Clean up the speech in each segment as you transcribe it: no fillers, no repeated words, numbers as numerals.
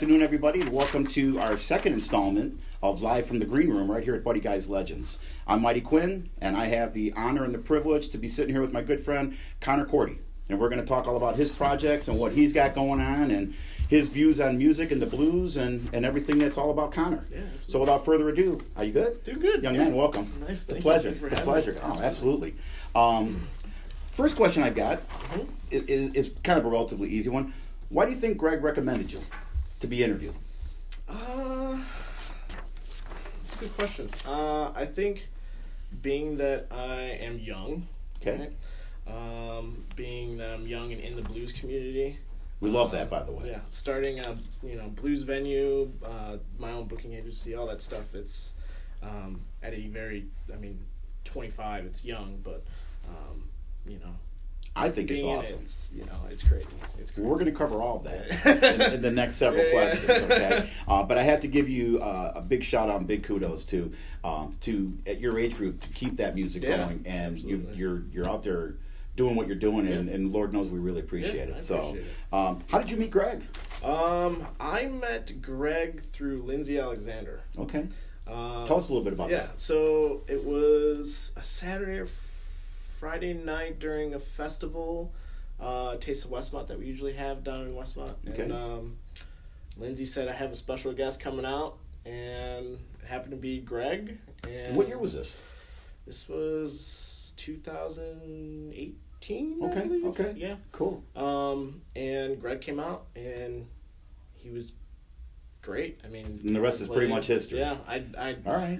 afternoon, everybody, and welcome to our second installment of Live from the Green Room right here at Buddy Guy's Legends. I'm Mighty Quinn, and I have the honor and the privilege to be sitting here with my good friend, Korte. And we're going to talk all about his projects and what he's got going on and his views on music and the blues and everything that's all about Connor. Yeah, so without further ado, are you good? Doing good. Young man, welcome. Nice. It's a pleasure. It's a pleasure. Oh, absolutely. First question I've got is kind of a relatively easy one. Why do you think Greg recommended you to be interviewed? That's a good question. I think being that I am young, Okay. right? Being that I'm young and in the blues community. We love that, by the way. Yeah, starting a blues venue, my own booking agency, all that stuff. It's at a very, 25. It's young, but I think it's being awesome. It's crazy. It's crazy. We're going to cover all of that in the next several questions, okay? But I have to give you a big shout out and big kudos to at your age group to keep that music going, and you're out there doing what you're doing, and Lord knows we really appreciate it. Appreciate it. How did you meet Greg? I met Greg through Lindsay Alexander. Okay. Tell us a little bit about that. Yeah, so it was a Saturday or Friday night during a festival, Taste of Westmont that we usually have down in Westmont. Okay. And Lindsay said I have a special guest coming out, and it happened to be Greg. And what year was this? This was 2018. Okay. Yeah. Cool. And Greg came out, and he was great. And the rest is pretty much history. Yeah, All right.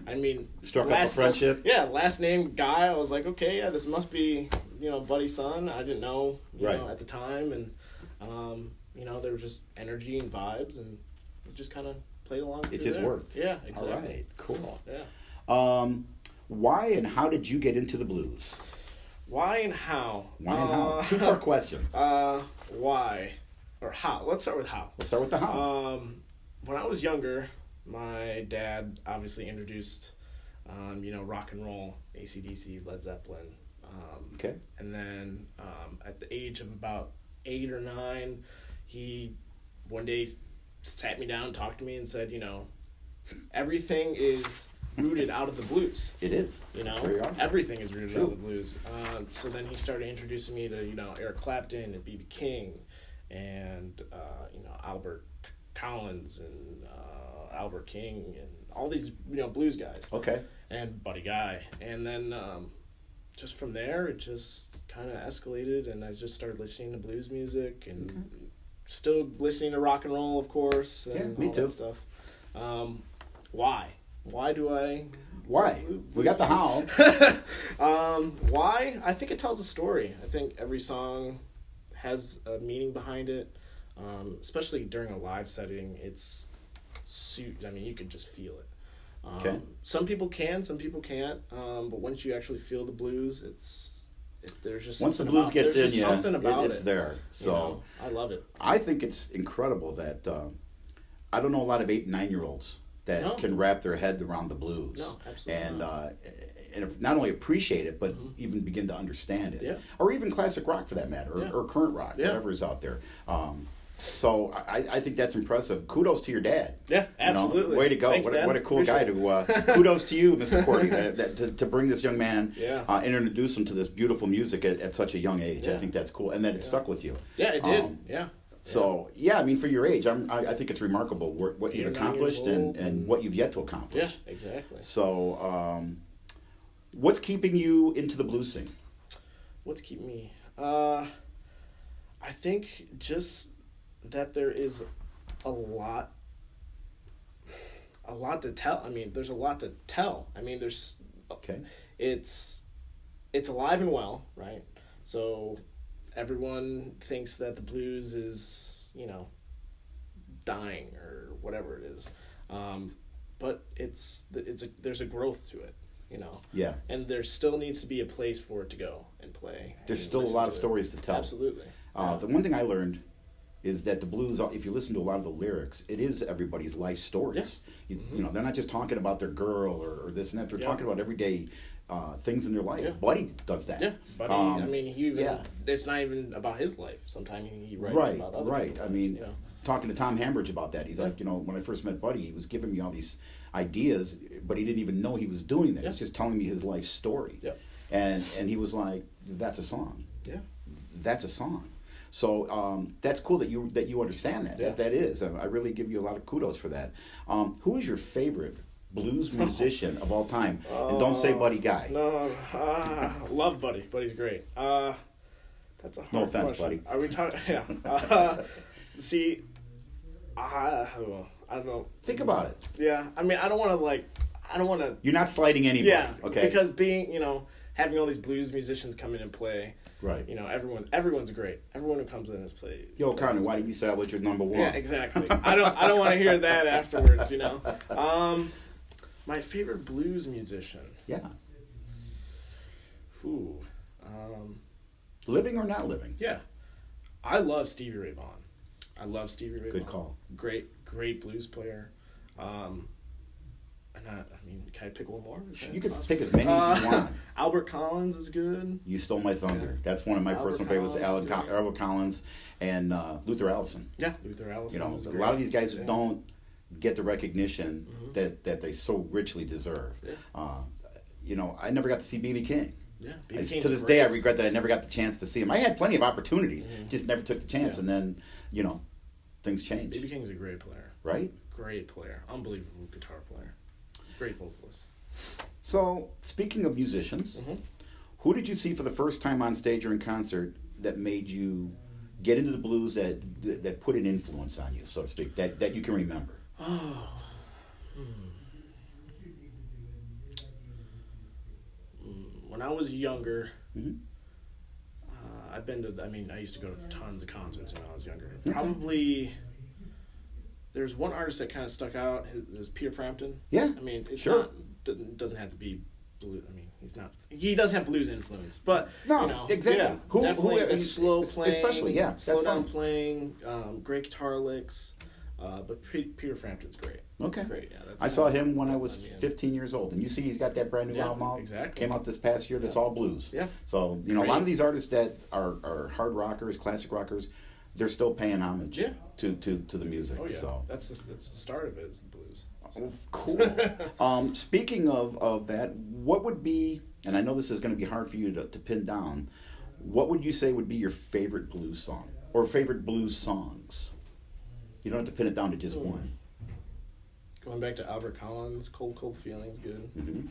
Struck up a friendship. Yeah, last name Guy. I was like, okay, yeah, this must be Buddy's son. I didn't know, at the time, and there was just energy and vibes, and it just kind of played along. It just worked. Yeah, exactly. All right, cool. Yeah. Why and how did you get into the blues? Why and how? Two-part question. Why or how? Let's start with how. Let's start with the how. When I was younger, my dad obviously introduced, rock and roll, AC/DC, Led Zeppelin. Okay. And then at the age of about 8 or 9, he one day sat me down, talked to me, and said, everything is rooted out of the blues. It is. Very awesome. Everything is rooted out of the blues. So then he started introducing me to, Eric Clapton and B.B. King and, Albert Collins and Albert King and all these blues guys. Okay. And Buddy Guy. And then just from there it just kind of escalated, and I just started listening to blues music and still listening to rock and roll, of course, and me all too. that stuff. Why do I we got the how. why? I think it tells a story. I think every song has a meaning behind it. Especially during a live setting, you could just feel it. Okay. Some people can, some people can't. But once you actually feel the blues, there's just once the something blues about, gets in you, something about it's there. So I love it. I think it's incredible that I don't know a lot of 8 and 9-year-olds that can wrap their head around the blues. No, absolutely and not only appreciate it, but even begin to understand it. Yeah. Or even classic rock for that matter, or current rock, whatever is out there. So I think that's impressive. Kudos to your dad. Yeah, absolutely. Way to go. Thanks, what a cool Appreciate guy to kudos to you, Mr. Korte, to bring this young man and introduce him to this beautiful music at such a young age. I think that's cool. And that it stuck with you. Yeah, it did. Yeah. So, for your age, I think it's remarkable what you've accomplished and what you've yet to accomplish. Yeah, exactly. So, what's keeping you into the blues scene? What's keeping me? I think just that there is a lot to tell. There's a lot to tell. There's... Okay. It's alive and well, right? So everyone thinks that the blues is, dying or whatever it is. But there's a growth to it, Yeah. And there still needs to be a place for it to go and play. There's still a lot of stories to tell. Absolutely. The one thing I learned is that the blues, if you listen to a lot of the lyrics, it is everybody's life stories. Yeah. They're not just talking about their girl or this and that. They're talking about everyday things in their life. Yeah. Buddy does that. Yeah, Buddy. He even, it's not even about his life. Sometimes he writes about other people. Right. talking to Tom Hambridge about that. He's like, when I first met Buddy, he was giving me all these ideas, but he didn't even know he was doing that. Yeah. He's just telling me his life story. Yeah. And he was like, that's a song. Yeah. That's a song. So that's cool that you understand that. Yeah. That is. I really give you a lot of kudos for that. Who is your favorite blues musician of all time? And don't say Buddy Guy. No, love Buddy. Buddy's great. That's a hard No offense, question. Buddy. Are we talking? Yeah. See, I don't know. Think about it. Yeah, I mean, I don't want to. You're not slighting anybody. Yeah. Okay. Because having all these blues musicians come in and play. Right. Everyone's great. Everyone who comes in has played. Yo, Connor, why didn't you say I was your number one? Yeah, exactly. I don't want to hear that afterwards. My favorite blues musician. Yeah. Ooh. Living or not living? Yeah. I love Stevie Ray Vaughan. Good Good call. Great blues player. Can I pick one more? You can pick as many as you want. Albert Collins is good. You stole my thunder. Yeah. That's one of my personal favorites. Albert Collins and Luther Allison. Yeah, Luther Allison. A lot of these guys don't get the recognition that they so richly deserve. Yeah. I never got to see B.B. King. Yeah, to this day, I regret that I never got the chance to see him. I had plenty of opportunities, just never took the chance, Yeah. and then, things changed. B.B. King's a great player. Right? Great player. Unbelievable guitar player. Great vocalist. So, speaking of musicians, who did you see for the first time on stage or in concert that made you get into the blues, that put an influence on you, so to speak, that you can remember? Oh. When I was younger, I used to go to tons of concerts when I was younger. Okay. Probably, there's one artist that kind of stuck out. It was Peter Frampton. Yeah, It's sure. doesn't have to be blues. He does have blues influence, but exactly. Yeah, definitely slow playing, especially slow down playing, great guitar licks. But Peter Frampton's great. Okay. Great. Yeah, I saw him when I was 15 years old, and you see he's got that brand new album out. Exactly. Came out this past year. That's all blues. Yeah. So a lot of these artists that are hard rockers, classic rockers, they're still paying homage to the music. Oh yeah. So That's the start of it. Is the blues. Oh, cool. Speaking of that, what would be, and I know this is going to be hard for you to pin down, what would you say would be your favorite blues song or favorite blues songs? You don't have to pin it down to just one. Going back to Albert Collins, Cold Feelings, good. Mm-hmm.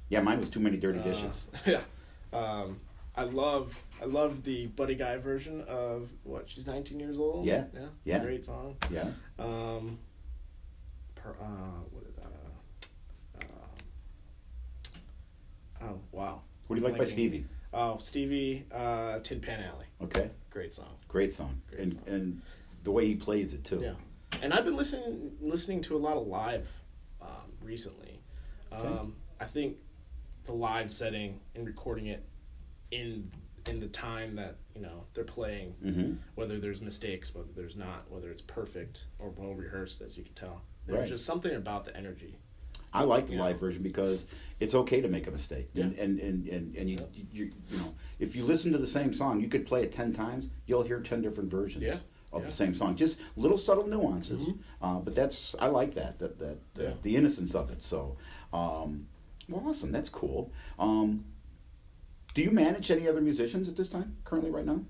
Yeah, mine was Too Many Dirty Dishes. Yeah. I love the Buddy Guy version of She's 19 Years Old. Yeah. Yeah. Great song. Yeah. Oh wow. What do you like by Stevie? Oh, Stevie, Tin Pan Alley. Okay. Great song. Great song. And the way he plays it too. Yeah. And I've been listening to a lot of live recently. Okay. I think the live setting and recording it in the time that they're playing, whether there's mistakes, whether there's not, whether it's perfect or well rehearsed, as you can tell. There's just something about the energy. I like the live version because it's okay to make a mistake. Yeah. And you if you listen to the same song, you could play it 10 times, you'll hear 10 different versions of the same song. Just little subtle nuances. But I like that the innocence of it. So well, awesome. That's cool. Do you manage any other musicians at this time, currently, right now?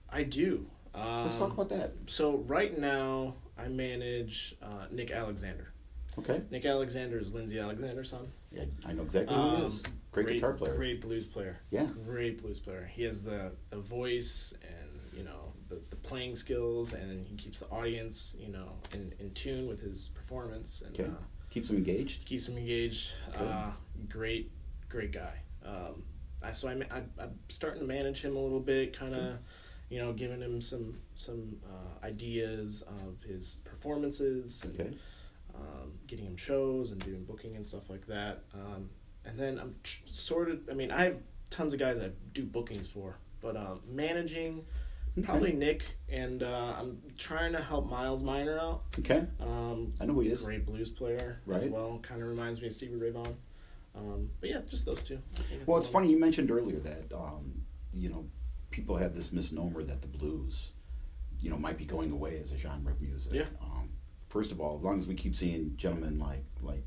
I do. Let's talk about that. So right now, I manage Nick Alexander. Okay. Nick Alexander is Lindsay Alexander's son. Yeah, I know exactly who he is. Great guitar player. Great blues player. Yeah. Great blues player. He has the voice and the playing skills, and he keeps the audience in tune with his performance and keeps them engaged. Great guy. So I'm starting to manage him a little bit, kind of, giving him some ideas of his performances and getting him shows and doing booking and stuff like that. And then I'm I have tons of guys I do bookings for, but managing probably Nick, and I'm trying to help Miles Minor out. Okay. I know who he is. Great blues player as well. Kind of reminds me of Stevie Ray Vaughan. But yeah, just those two. Well, it's funny you mentioned earlier that people have this misnomer that the blues, might be going away as a genre of music. Yeah. First of all, as long as we keep seeing gentlemen like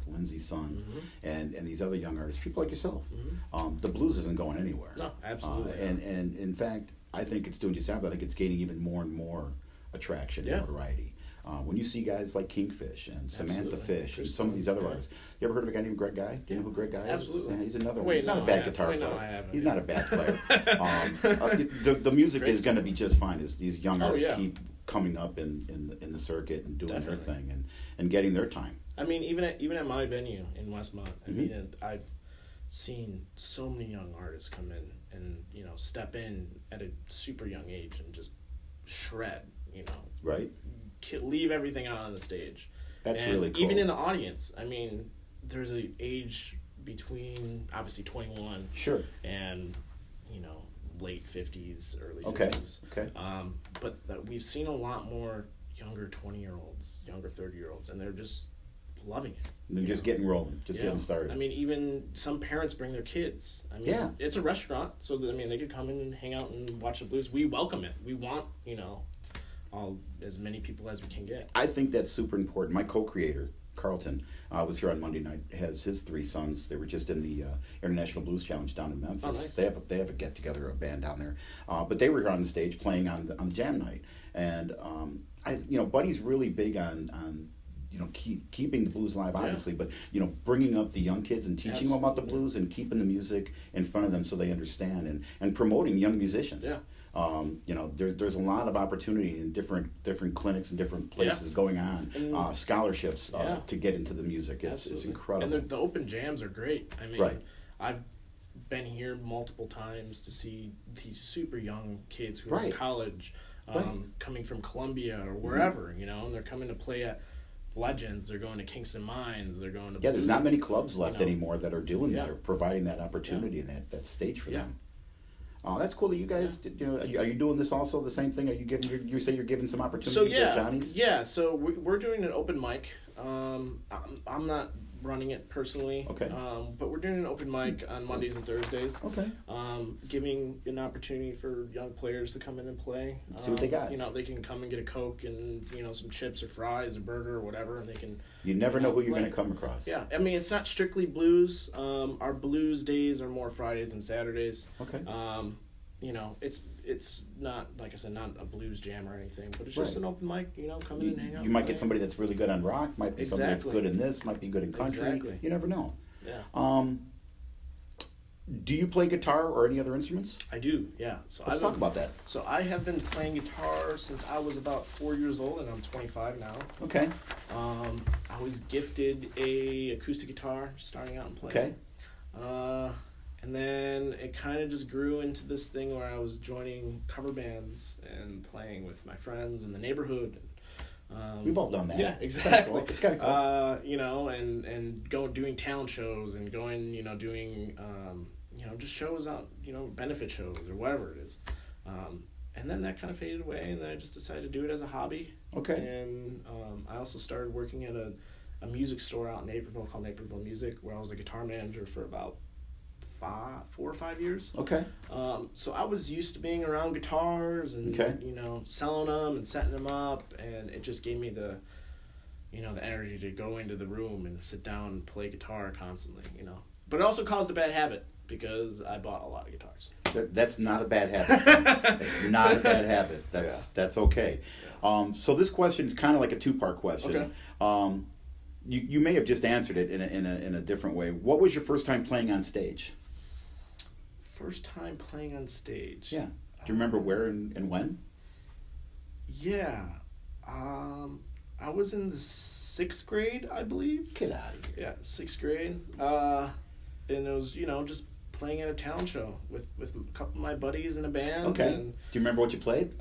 Lindsey's son and these other young artists, people like yourself, the blues isn't going anywhere. No, absolutely. And in fact, I think it's doing just that, but I think it's gaining even more and more attraction and notoriety. When you see guys like Kingfish and Samantha Fish and some of these other artists, you ever heard of a guy named Greg Guy? Do you know who Greg Guy is? Absolutely. Yeah, he's another one. He's not a bad guitar player. He's not a bad player. The music is going to be just fine as these young artists keep coming up in the circuit and doing their thing and getting their time. I mean, even at my venue in Westmont, I mean, I've seen so many young artists come in and step in at a super young age and just shred. Right. Leave everything out on the stage. That's really cool. Even in the audience, I mean, there's an age between obviously 21 and late 50s, early 60s. Okay. But we've seen a lot more younger 20-year-olds, younger 30-year-olds, and they're just loving it. They're just getting rolling, getting started. I mean, even some parents bring their kids. I mean, it's a restaurant, so they could come in and hang out and watch the blues. We welcome it. We want as many people as we can get. I think that's super important. My co-creator, Carlton, was here on Monday night. Has his 3 sons. They were just in the International Blues Challenge down in Memphis. Oh, nice. They have a get together, a band down there. But they were here on the stage playing on the jam night. And Buddy's really big on keeping the blues alive, obviously, but bringing up the young kids and teaching them about the blues and keeping the music in front of them so they understand and promoting young musicians. Yeah. There's a lot of opportunity in different clinics and different places going on, scholarships to get into the music. It's incredible. And the open jams are great. I mean, right. I've been here multiple times to see these super young kids who are in college, coming from Columbia or wherever, and they're coming to play at Legends. They're going to Kingston Mines. They're going to there's not many clubs left anymore that are doing that or providing that opportunity and that stage for them. That's cool that you guys, are you doing this also, the same thing? Are you giving, you say you're giving some opportunities at Johnnys? Yeah, so we're doing an open mic. I'm not running it personally. Okay. But we're doing an open mic on Mondays and Thursdays. Okay. Giving an opportunity for young players to come in and play. See what they got. They can come and get a Coke and, some chips or fries, a burger or whatever, and they can... You never know who you're going to come across. Yeah. I mean, it's not strictly blues. Our blues days are more Fridays and Saturdays. Okay. It's not, like I said, not a blues jam or anything, but it's just an open mic, come in and hang out. You might get somebody that's really good on rock, might be somebody that's good in this, might be good in country. Exactly. You never know. Yeah. Do you play guitar or any other instruments? I do, yeah. So Let's talk about that. So I have been playing guitar since I was about 4 years old, and I'm 25 now. Okay. I was gifted a acoustic guitar starting out and playing. Okay. And then it kind of just grew into this thing where I was joining cover bands and playing with my friends in the neighborhood. We've all done that. Yeah, exactly. It's kind of cool. And doing talent shows and going, doing, just shows out, benefit shows or whatever it is. And then that kind of faded away, and then I just decided to do it as a hobby. Okay. And I also started working at a music store out in Naperville called Naperville Music, where I was the guitar manager for about 4 or 5 years. Okay. So I was used to being around guitars and selling them and setting them up, and it just gave me the energy to go into the room and sit down and play guitar constantly. But it also caused a bad habit because I bought a lot of guitars. That's not a bad habit. That's not a bad habit. That's okay. Yeah. So this question is kind of like a 2-part question. Okay. You may have just answered it in a different way. What was your first time playing on stage? First time playing on stage. Yeah. Do you remember where and when? Yeah. I was in the 6th grade, I believe. Get out of here. Yeah, 6th grade. And it was, just playing at a talent show with a couple of my buddies in a band. Okay. And, do you remember what you played?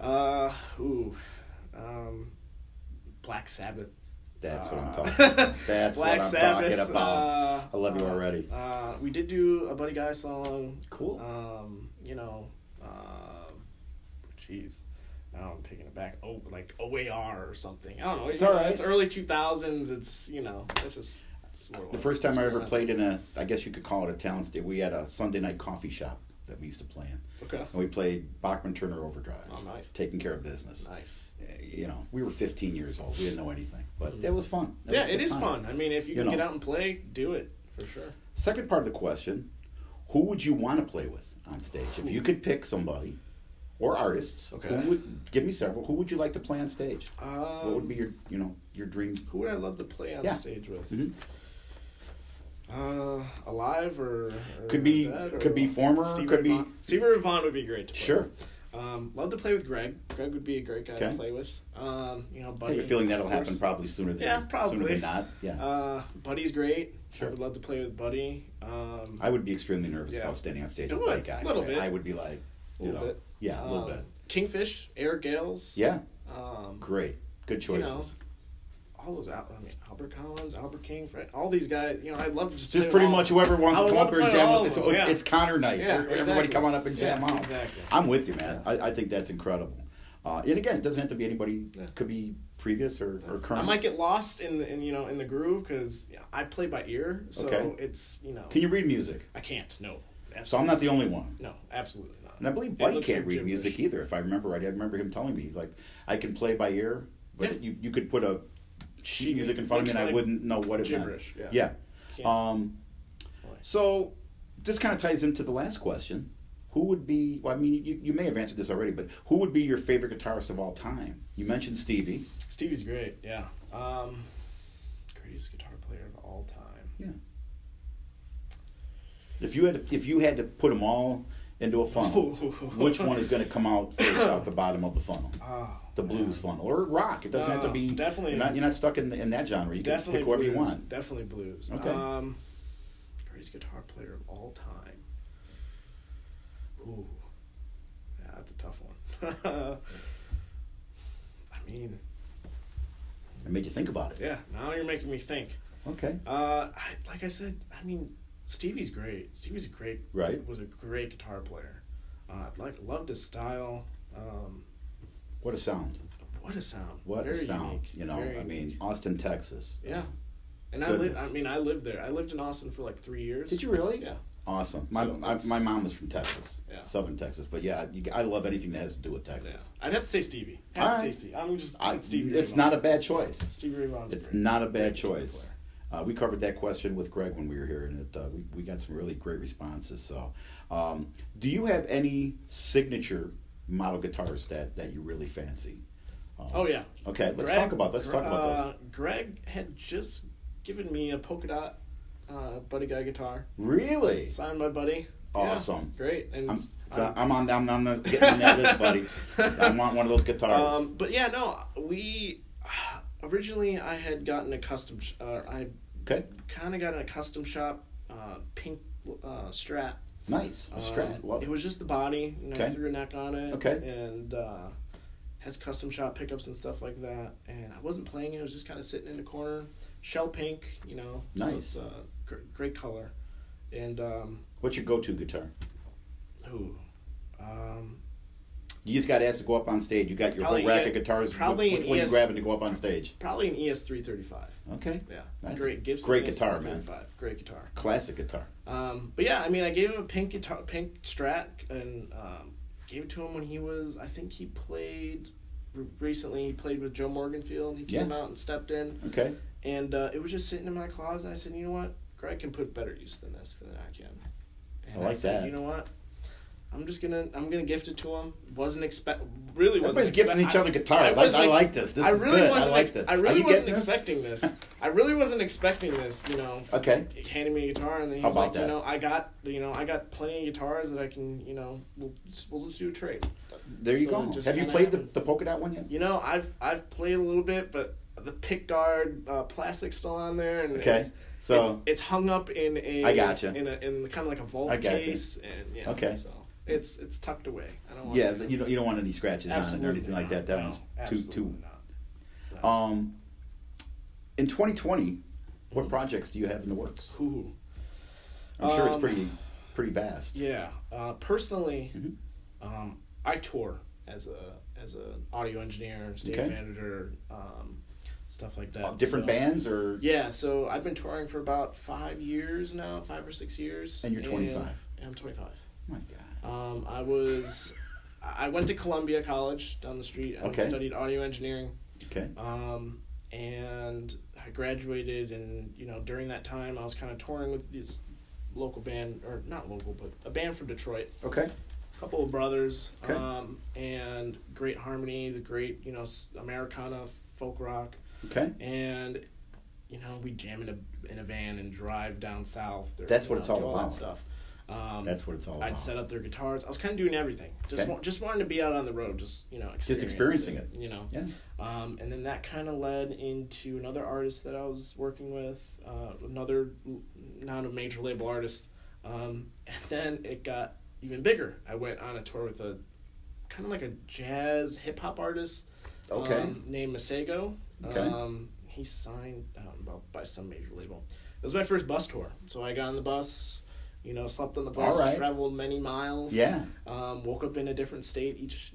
Black Sabbath. That's what I'm talking about. That's what I'm talking about. I love you already. We did do a Buddy Guy song. Cool. Jeez. Now I'm taking it back. Oh, like OAR or something. I don't know. It's all right. It's early 2000s. It's, it's just the first time I ever played in I guess you could call it a talent stage, we had a Sunday night coffee shop that we used to play in. Okay. And we played Bachman Turner Overdrive. Oh, nice. Taking care of business. Nice. You know, we were 15 years old. We didn't know anything, but it was fun. It is fun. I mean, if you can get out and play, do it for sure. Second part of the question: who would you want to play with on stage? If you could pick somebody, or artists, who would give me several? Who would you like to play on stage? What would be your dream? Who would I love to play on stage with? Mm-hmm. Alive or could be dead, or could be former, could be Stevie Ray Vaughan would be great to play sure. with. Love to play with Greg. Greg would be a great guy to play with. Buddy. I have a feeling that'll happen probably sooner than not. Yeah. Buddy's great. Sure. I would love to play with Buddy. I would be extremely nervous if I was standing on stage with Buddy Guy. A little bit. I would be like, a little bit. Yeah, a little bit. Kingfish, Eric Gales. Yeah. Great. Good choices. All those Albert Collins, Albert King, Fred, all these guys. I'd love to just pretty much whoever wants to come up here and jam. It's Connor night. Yeah, Everybody come on up and jam out. Exactly. I'm with you, man. I think that's incredible. And again, it doesn't have to be anybody. It could be previous or current. I might get lost in the groove because I play by ear, so it's Can you read music? I can't. No. Absolutely. So I'm not the only one. No, absolutely not. And I believe Buddy can't read music either. If I remember right, I remember him telling me he's like, I can play by ear, but you could put a sheet music in front of me and I wouldn't know what it gibberish, meant. Yeah. So this kind of ties into the last question. Who would be, well, I mean, you may have answered this already, but who would be your favorite guitarist of all time? You mentioned Stevie. Stevie's great, yeah. Greatest guitar player of all time. Yeah. If you had to put them all into a funnel, which one is going to come out first out the bottom of the funnel? The blues funnel or rock? It doesn't have to be. Definitely. You're not stuck in that genre. You can pick whoever you want. Definitely blues. Okay. Greatest guitar player of all time. Ooh, yeah, that's a tough one. I mean, I made you think about it. Yeah, now you're making me think. Okay. Like I said, I mean, Stevie's great. Stevie's a great. Right. Was a great guitar player. Loved his style. What a sound. What a sound. What Very a sound. unique. I mean, Austin, Texas. Yeah. And Goodness. I lived there. I lived in Austin for like 3 years. Did you really? Yeah. Awesome. My mom was from Texas, Southern Texas, but yeah, I love anything that has to do with Texas. Yeah. I'd have to say Stevie. Stevie. It's not a bad choice. Stevie Ray Vaughan's It's not a bad choice. We covered that question with Greg when we were here, and we got some really great responses. So, do you have any signature model guitars that you really fancy? Oh yeah. Okay, let's talk about those. Greg had just given me a polka dot Buddy Guy guitar. Really? Signed by Buddy. Awesome. Yeah, great. And I'm on the getting on that list, buddy. I want one of those guitars. But yeah, no, we originally I had gotten a custom. I kind of got in a custom shop pink Strat. Nice. A Strat. Love it was just the body. Threw a neck on it. Okay. And has custom shop pickups and stuff like that. And I wasn't playing it. It was just kind of sitting in the corner. Shell pink, Nice. So it's great color. And what's your go-to guitar? You just got asked to go up on stage. You got your whole rack of guitars. Which one are you grabbing to go up on stage? Probably an ES335. Okay. Yeah. That's great Gibson. Great guitar, man. Great guitar. Classic guitar. But yeah, I mean, I gave him a pink Strat, and gave it to him when he was. I think he played recently. He played with Joe Morganfield. He came out and stepped in. Okay. And it was just sitting in my closet. I said, you know what? Greg can put better use than this than I can. And I like that. You know what? I'm gonna gift it to him. Everybody's gifting each other guitars. I like this. This is good. I like this. I really wasn't expecting this. I really wasn't expecting this. Okay. Handing me a guitar and then he's like, I got plenty of guitars that I can. We'll just do a trade. There you go. Have you played the polka dot one yet? I've played a little bit, but the pickguard plastic's still on there, and it's hung up in a. I gotcha. In kind of like a vault case, and okay. So it's tucked away. I don't want. Yeah, you don't want any scratches on it or anything like that. That one's too. Not. In 2020, what projects do you have in the works? Ooh. I'm sure it's pretty vast. Yeah. Personally, I tour as an audio engineer, stage manager, stuff like that. Different bands or? Yeah, so I've been touring for about 5 years now, 5 or 6 years. And you're 25. I'm 25. My God. I went to Columbia College down the street and studied audio engineering. Okay. And I graduated, and during that time I was kind of touring with this local band, or not local, but a band from Detroit. Okay. A couple of brothers. Okay. And great harmonies, great Americana, folk rock. Okay. And we jam in a van and drive down south. That's what it's all about. That stuff. That's what it's all about. I'd set up their guitars. I was kind of doing everything. Just wanting to be out on the road, just experiencing it. Yeah. And then that kind of led into another artist that I was working with, another not a major label artist, and then it got even bigger. I went on a tour with a kind of like a jazz hip hop artist, named Masego. Okay. He's signed by some major label. It was my first bus tour, so I got on the bus. Slept on the bus, traveled many miles. Yeah. Woke up in a different state each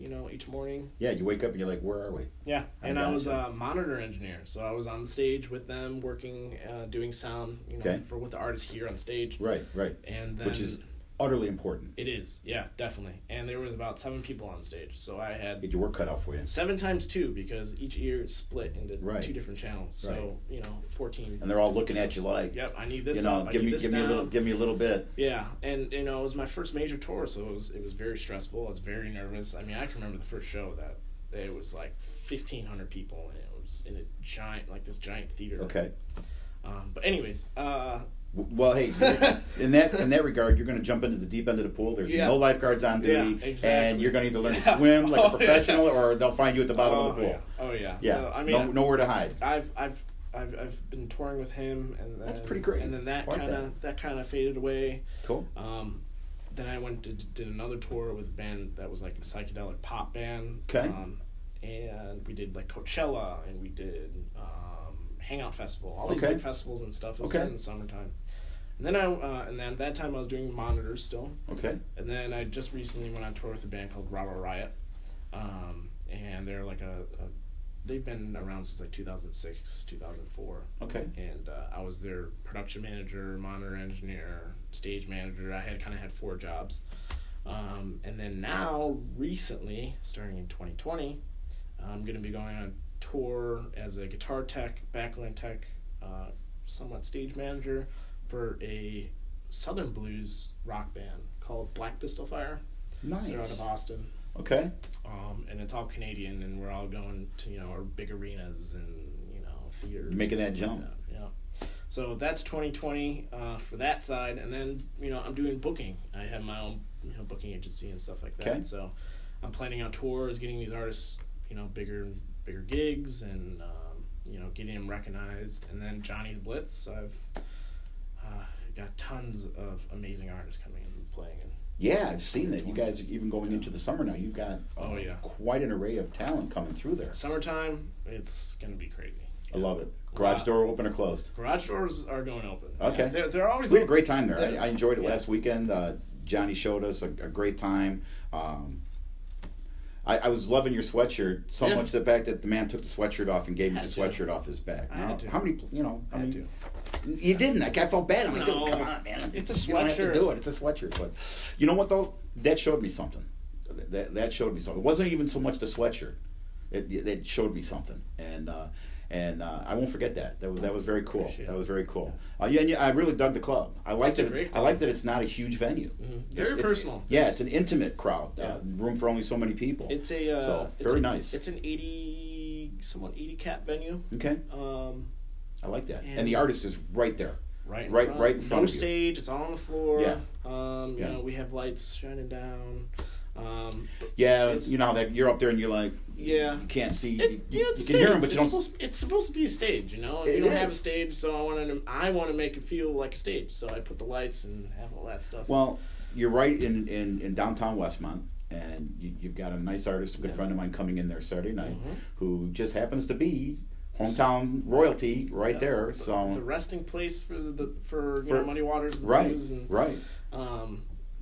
morning. Yeah, you wake up and you're like, where are we? Yeah, and I was a monitor engineer, so I was on the stage with them, working, doing sound, with the artists here on stage. Right. And then, which is utterly important. It is, yeah, definitely. And there was about 7 people on stage, so I had... Get your work cut out for you. 7 times 2, because each ear is split into 2 different channels. So, 14. And they're all looking at you like... Yep, I need this give me a little bit. Yeah, and it was my first major tour, so it was very stressful. I was very nervous. I mean, I can remember the first show that it was like 1,500 people, and it was in this giant theater. Okay. But anyways... Well, hey, in that regard, you're going to jump into the deep end of the pool. There's no lifeguards on duty, and you're going to either learn to swim like a professional, or they'll find you at the bottom of the pool. Yeah. Yeah. So, I mean, nowhere to hide. I've been touring with him, and then, that's pretty great. And then that kind of faded away. Cool. Then I went to did another tour with a band that was like a psychedelic pop band. Okay. And we did like Coachella, and we did Hangout Festival, all these big festivals and stuff. It was in the summertime. And then that time I was doing monitors still. Okay. And then I just recently went on tour with a band called Rah Rah Riot. And they're like they've been around since like 2006, 2004. Okay. And I was their production manager, monitor engineer, stage manager. I had 4 jobs. And then now, recently, starting in 2020, I'm going to be going on tour as a guitar tech, backline tech, somewhat stage manager for a Southern blues rock band called Black Pistol Fire. Nice. They're out of Austin. Okay. And it's all Canadian, and we're all going to our big arenas and theaters. You're making that jump. Yeah. So that's 2020 for that side, and then I'm doing booking. I have my own booking agency and stuff like that. Okay. So I'm planning on tours, getting these artists bigger gigs, and getting them recognized. And then Johnnys Blitz, I've got tons of amazing artists coming and playing. Yeah, I've seen that. You guys are even going into the summer now. You've got quite an array of talent coming through there. Summertime, it's going to be crazy. I love it. Garage door open or closed? Garage doors are going open. Okay. Yeah, they're always we had a great time there. I enjoyed it Yeah. last weekend. Johnny showed us a great time. I was loving your sweatshirt so much, the fact that the man took the sweatshirt off and gave me the sweatshirt off his back. I had to. How many, I had to. You didn't. That guy felt bad. I'm like, No. dude, come on, man. It's a You don't have to sweatshirt. do it. It's a sweatshirt. But you know what, though? That showed me something. That showed me something. It wasn't even so much the sweatshirt. It showed me something. And I won't forget that. That was very cool. Appreciate That it. was very cool. Yeah, I really dug the club. I liked It's a it. great I club. like that it's not a huge venue. Mm-hmm. Very personal. Yeah, it's an intimate crowd. Yeah. Room for only so many people. It's a so very nice. It's an 80 cap venue. Okay. I like that. And the artist is right there. Right in front no of you. stage. It's all on the floor. Yeah. We have lights shining down. Yeah, you know how that you're up there and you're like, Yeah. you can't see. It's You a can stage. hear them, but you don't. It's supposed to be a stage, you It don't have a is. stage, so I want to make it feel like a stage. So I put the lights and have all that stuff. Well, you're right in downtown Westmont, and you've got a nice artist, a good friend of mine, coming in there Saturday night, who just happens to be hometown royalty right there. So the resting place for Muddy Waters and the right, Blues and right.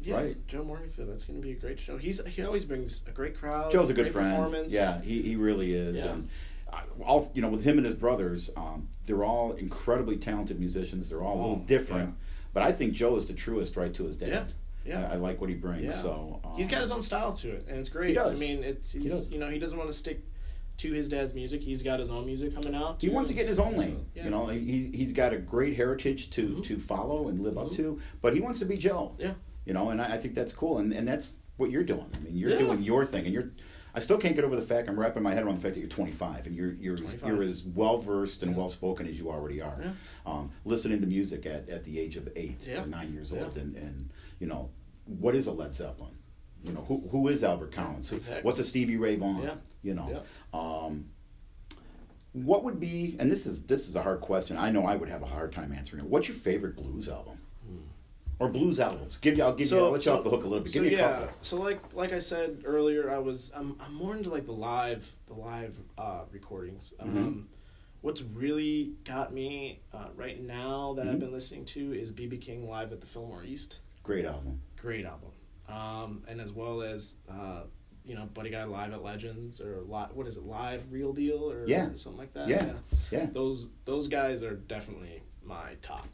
Right. Joe Morganfield, that's going to be a great show. He always brings a great crowd. Joe's a good great friend. Performance. Yeah, he really is. Yeah. And all with him and his brothers, they're all incredibly talented musicians. They're all a little different, but I think Joe is the truest right to his dad. Yeah. Yeah. I like what he brings. Yeah. So he's got his own style to it, and it's great. He does. I mean, he doesn't want to stick to his dad's music. He's got his own music coming out. He wants to get in his own lane. Yeah. You know, he's got a great heritage to follow and live up to, but he wants to be Joe. Yeah. You know, and I think that's cool, and that's what you're doing. I mean, you're doing your thing, and I still can't get over the fact, I'm wrapping my head around the fact that you're 25 and you're as well versed and well spoken as you already are. Yeah. Listening to music at the age of 8 or 9 years old, and you know, what is a Led Zeppelin? You know, who is Albert Collins? Exactly. What's a Stevie Ray Vaughan? Yeah. You know, Yeah. What would be? And this is a hard question. I know I would have a hard time answering it. What's your favorite blues album? Or blues albums? I'll let you off the hook a little bit. Give me a couple. So like I said earlier, I'm more into like the live recordings. What's really got me right now that I've been listening to is B.B. King live at the Fillmore East. Great album. And as well as Buddy Guy live at Legends, or what is it, Live Real Deal, or something like that. Yeah. Those guys are definitely my top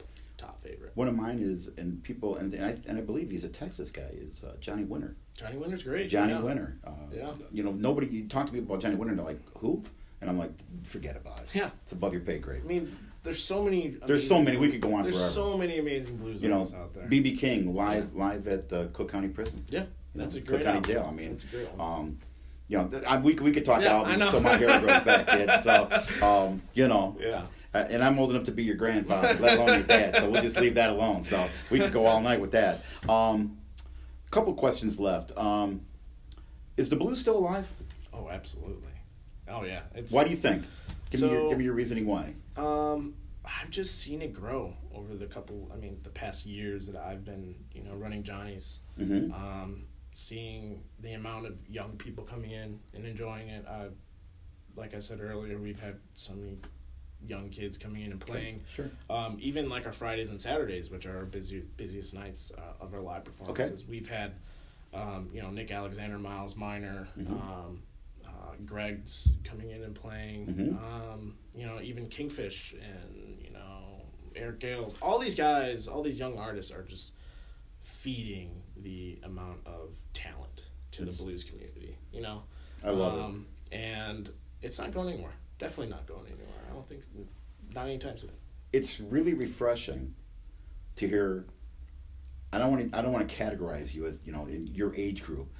favorite. One of mine is, and I believe he's a Texas guy, is Johnny Winter. Johnny Winter's great. Johnny Winter. Yeah. You know, you talk to people about Johnny Winter and they're like, who? And I'm like, forget about it. Yeah. It's above your pay grade. I mean, there's so many. We could go on forever. There's so many amazing blues artists out there. B.B. King live at Cook County Prison. Yeah. That's a great Cook County album. Jail. I mean, that's a great one. You know, we could talk albums till my hair grows back, kid. So, you know. Yeah. And I'm old enough to be your grandfather, let alone your dad, so we'll just leave that alone. So we could go all night with that. Couple questions left. Is the blues still alive? Oh, absolutely. Oh, yeah. Why do you think? Give me your reasoning why. I've just seen it grow over the past years that I've been, running Johnnys. Seeing the amount of young people coming in and enjoying it. Like I said earlier, we've had so many young kids coming in and playing. Sure. Even like our Fridays and Saturdays, which are our busiest nights of our live performances. Okay. We've had, Nick Alexander, Miles Minor, Greg's coming in and playing. Even Kingfish and Eric Gales. All these guys, all these young artists are just feeding the amount of talent to the blues community. I love it. And it's not going anywhere. Definitely not going anywhere. I don't think, not anytime soon. It's really refreshing to hear. I don't want to categorize you as in your age group,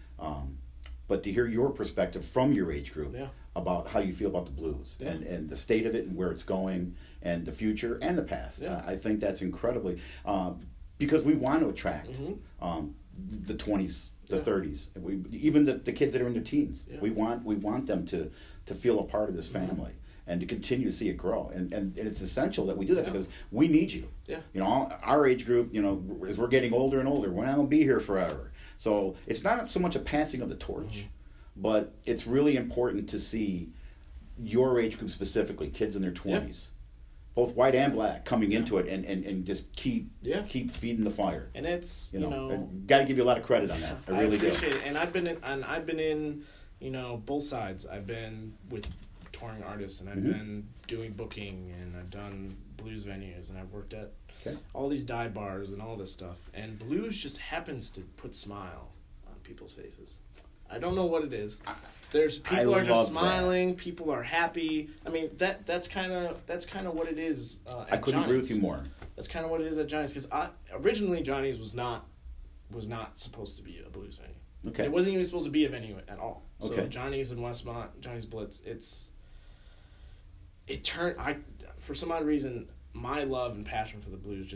but to hear your perspective from your age group about how you feel about the blues and the state of it and where it's going and the future and the past. I think that's incredibly because we want to attract the 20s, the 30s, even the kids that are in their teens. We want them to feel a part of this family and to continue to see it grow. And it's essential that we do that because we need you. Our age group, as we're getting older and older, we're not going to be here forever. So it's not so much a passing of the torch, but it's really important to see your age group specifically, kids in their 20s, both white and black, coming into it and just keep feeding the fire. And it's got to give you a lot of credit on that. I really do. Appreciate it. And I've been in both sides. I've been with touring artists, and I've been doing booking, and I've done blues venues, and I've worked at all these dive bars and all this stuff. And blues just happens to put smiles on people's faces. I don't know what it is. People are just smiling. That. People are happy. I mean, that's kind of what it is. I couldn't agree with you more. That's kind of what it is at Johnny's, because originally Johnny's was not supposed to be a blues venue. Okay. It wasn't even supposed to be a venue at all. So okay. Johnnys in Westmont, Johnnys Blitz, for some odd reason, my love and passion for the blues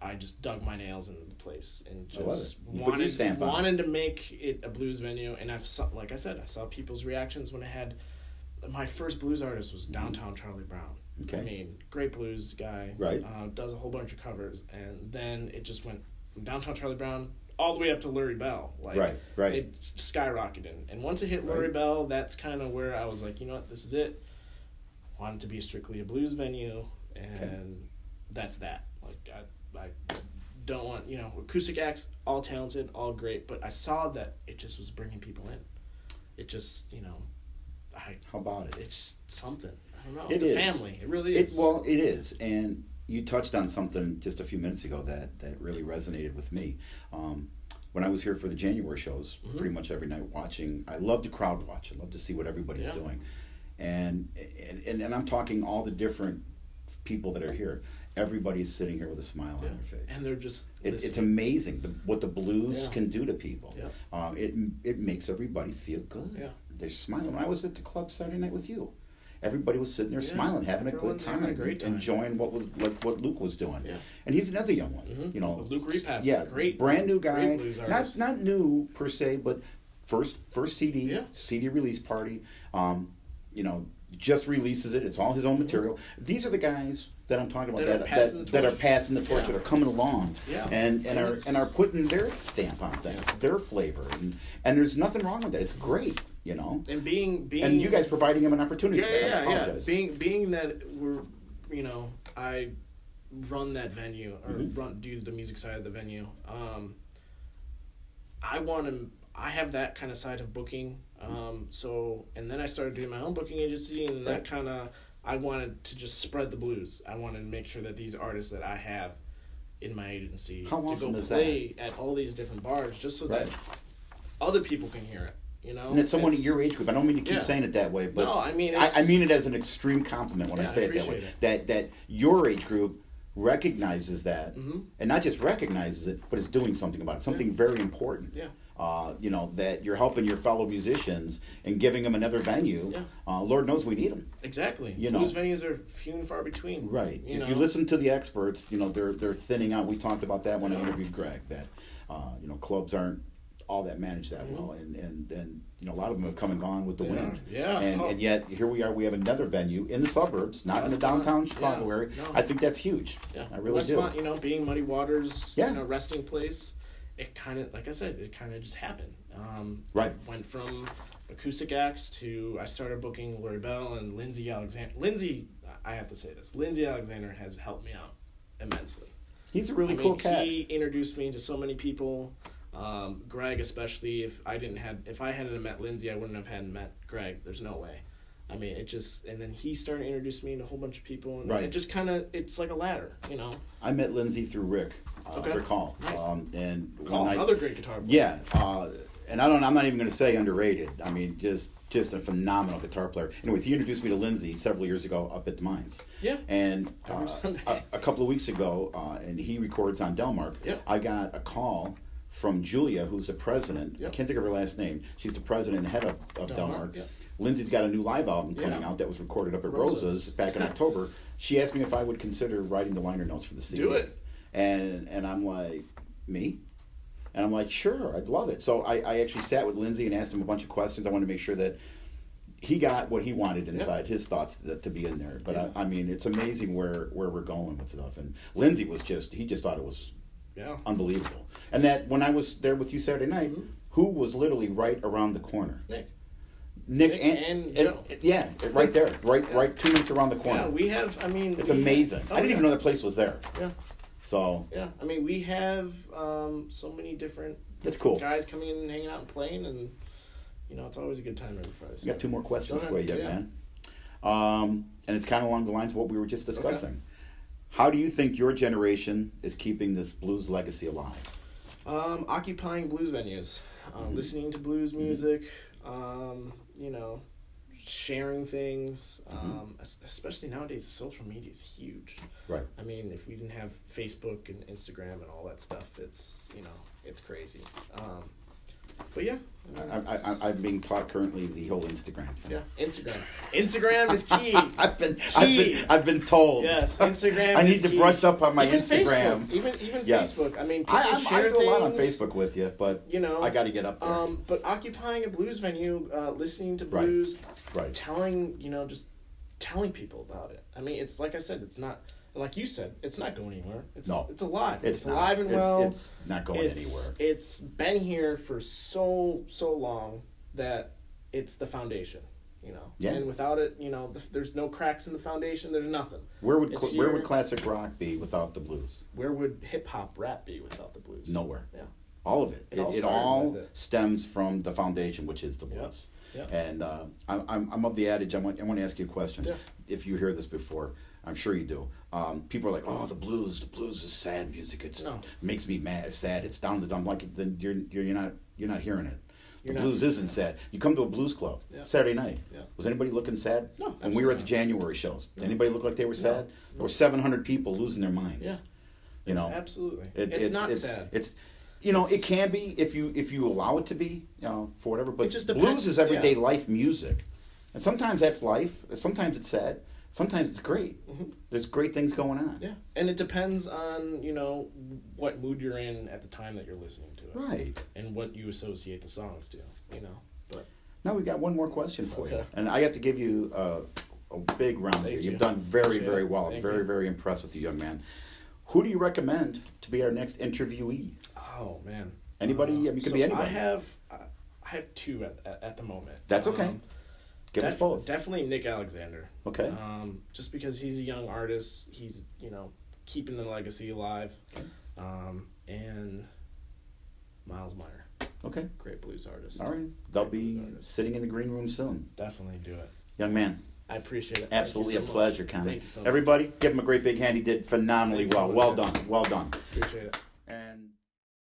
I just dug my nails into the place and just wanted to make it a blues venue. And I saw people's reactions when I had my first blues artist was Downtown Charlie Brown. Okay. I mean, great blues guy. Right. Does a whole bunch of covers, and then it just went from Downtown Charlie Brown all the way up to Lurie Bell. Right. It skyrocketed. And once it hit Lurie Bell, that's kind of where I was like, you know what, this is it. Wanted to be strictly a blues venue, and that's that. Like, I don't want, acoustic acts, all talented, all great, but I saw that it just was bringing people in. It just, how about it? It's something. I don't know. It's a family. It really is. It is. And, you touched on something just a few minutes ago that really resonated with me. When I was here for the January shows, pretty much every night watching, I love to crowd watch. I love to see what everybody's doing. And I'm talking all the different people that are here. Everybody's sitting here with a smile on their face. And they're just it's amazing what the blues can do to people. Yeah. It makes everybody feel good. Yeah. They're smiling. When I was at the club Saturday night with you, everybody was sitting there smiling, having a good time, enjoying what Luke was doing. Yeah. And he's another young one. You know, Luke Repass, great, brand new guy. Blues artist. Not new per se, but first CD release party. You know, just releases it. It's all his own material. These are the guys that I'm talking about that are passing the torch, that are coming along, and are putting their stamp on things, their flavor, and there's nothing wrong with that. It's great, you know. And being and you guys providing him an opportunity. Yeah. Being that we're, you know, I run that venue or do the music side of the venue. I have that kind of side of booking. So, and then I started doing my own booking agency, and that kind of, I wanted to just spread the blues. I wanted to make sure that these artists that I have in my agency to go play at all these different bars, just so that other people can hear it. You know, and it's someone in your age group. I don't mean to keep saying it that way, but no, I mean I mean it as an extreme compliment when I say it that way. That your age group recognizes that, and not just recognizes it, but is doing something about it. Something very important. Yeah. You know, that you're helping your fellow musicians and giving them another venue. Yeah. Lord knows we need them. Exactly. You Blues venues are few and far between. Right. If you listen to the experts, you know, they're thinning out. We talked about that when I interviewed Greg, that you know, clubs aren't all that managed that well, and you know, a lot of them have come and gone with the wind. Yeah. And yet here we are. We have another venue in the suburbs, not in the downtown Chicago area. No. I think that's huge. Yeah. I really Westmont, do. You know, being Muddy Waters, you know, resting place. It kind of, like I said, it kind of just happened. Went from acoustic acts to, I started booking Lori Bell and Lindsay Alexander. I have to say this, Lindsay Alexander has helped me out immensely. He's a really cool cat. He introduced me to so many people. Greg especially. If I hadn't met Lindsay, I wouldn't have met Greg. There's no way. I mean, it just, and then he started introducing me to a whole bunch of people, and it just kind of, it's like a ladder, you know. I met Lindsay through Rick. Rick Hall. Nice. And another great guitar player. Yeah, and I'm not even going to say underrated. I mean, just a phenomenal guitar player. Anyways, he introduced me to Lindsay several years ago up at the Mines. Yeah. And a couple of weeks ago, and he records on Delmark. Yeah. I got a call from Julia, who's the president. I can't think of her last name. She's the president and head of Delmark. Yeah. Lindsay's got a new live album coming out that was recorded up at Rosa's back in October. She asked me if I would consider writing the liner notes for the CD. Do it. And I'm like, me? And I'm like, sure, I'd love it. So I actually sat with Lindsay and asked him a bunch of questions. I wanted to make sure that he got what he wanted inside, his thoughts to be in there. But I mean, it's amazing where we're going with stuff. And Lindsay was he just thought it was unbelievable. And that when I was there with you Saturday night, who was literally right around the corner? Nick and Joe. Right there. Right 2 minutes around the corner. Yeah, we have, I mean... It's amazing. I didn't even know that place was there. Yeah. So... Yeah, I mean, we have so many different That's cool. guys coming in and hanging out and playing, and, you know, it's always a good time every Friday. So. I got 2 more questions for you, man. And it's kind of along the lines of what we were just discussing. Okay. How do you think your generation is keeping this blues legacy alive? Occupying blues venues, listening to blues music, you know, sharing things, especially nowadays, social media is huge. Right. I mean, if we didn't have Facebook and Instagram and all that stuff, it's, you know, it's crazy. But yeah. I'm being taught currently the whole Instagram thing. Yeah, Instagram is key. I've been told. Yes, Instagram. I need to brush up on my even Instagram. Facebook, even Facebook. I mean, people I do a lot on Facebook with you, but you know, I got to get up there. But occupying a blues venue, listening to blues, right. telling, you know, just telling people about it. I mean, it's like I said, it's not. Like you said, it's not going anywhere. It's alive. It's alive and well. It's not going anywhere. It's been here for so long that it's the foundation, you know. Yeah. And without it, you know, there's no cracks in the foundation. There's nothing. Where would classic rock be without the blues? Where would hip hop rap be without the blues? Nowhere. Yeah. All of it. It all stems from the foundation, which is the blues. Yeah. And I'm of the adage. I want to ask you a question. Yeah. If you hear this before. I'm sure you do. People are like, "Oh, the blues is sad music. It makes me mad, sad. It's down to the dump." Like, then you're not hearing it. The blues isn't sad. You come to a blues club Saturday night. Yeah. Was anybody looking sad? No. And we were at the January shows. Did anybody look like they were sad? No. There were 700 people losing their minds. Yeah. You know, absolutely. It's not sad. It's it can be if you allow it to be, for whatever. But just blues is everyday life music, and sometimes that's life. Sometimes it's sad. Sometimes it's great. Mm-hmm. There's great things going on. Yeah, and it depends on what mood you're in at the time that you're listening to it. Right. And what you associate the songs to. But now we got one more question for you, and I have to give you a big round here. You've done very well. I'm very impressed with you, young man. Who do you recommend to be our next interviewee? Oh man. Anybody? It could be anybody. I have two at the moment. That's okay. Give us both. Definitely Nick Alexander. Okay. Just because he's a young artist, he's keeping the legacy alive. Okay. And Miles Meyer. Okay. Great blues artist. All right. They'll be sitting in the green room soon. Definitely do it. Young man. I appreciate it. Absolutely a pleasure, Connor. Thank you so much. Everybody, give him a great big hand. He did phenomenally well. Well done. Appreciate it.